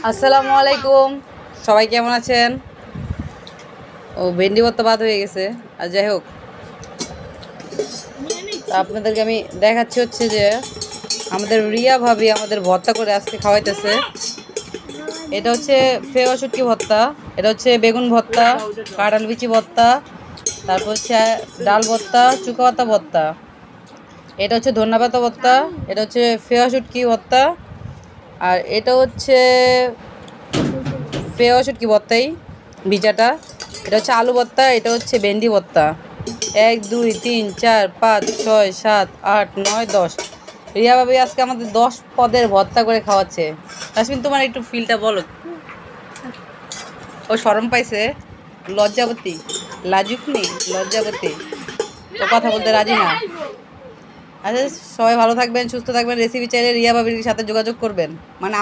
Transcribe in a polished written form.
আসসালামু আলাইকুম, সবাই কেমন আছেন? ও ভেন্ডি ভর্তা বাদ হয়ে গেছে। আর যাই হোক, তা আপনাদেরকে আমি দেখাচ্ছি হচ্ছে যে আমাদের রিয়া ভাবি আমাদের ভর্তা করে আজকে খাওয়াইতেছে। এটা হচ্ছে ফেওয়া শুটকি ভর্তা, এটা হচ্ছে বেগুন ভর্তা, কাঁঠাল বিচি ভর্তা, তারপর হচ্ছে ডাল ভর্তা, চুকা পাতা ভর্তা, এটা হচ্ছে ধন্যা পাতা ভর্তা, এটা হচ্ছে ফেওয়া শুটকি ভর্তা, আর এটা হচ্ছে ফেওয়া শুটকি ভর্তাই ভিজাটা, এটা হচ্ছে আলু ভর্তা, এটা হচ্ছে ভেন্ডি ভর্তা। 1 2 3 4 5 6 7 8 9 10। রিয়া ভাবি আজকে আমাদের 10 পদের ভর্তা করে খাওয়াচ্ছে। তাসমিন, তোমার একটু ফিলটা বলো। ও শরম পাইছে, লজ্জাবতী, লাজুকনি, লজ্জাবতী, ও কথা বলতে রাজি না। আচ্ছা, সবাই ভালো থাকবেন, সুস্থ থাকবেন। রেসিপি চাইলে রিয়া ভাবির সাথে যোগাযোগ করবেন। মানে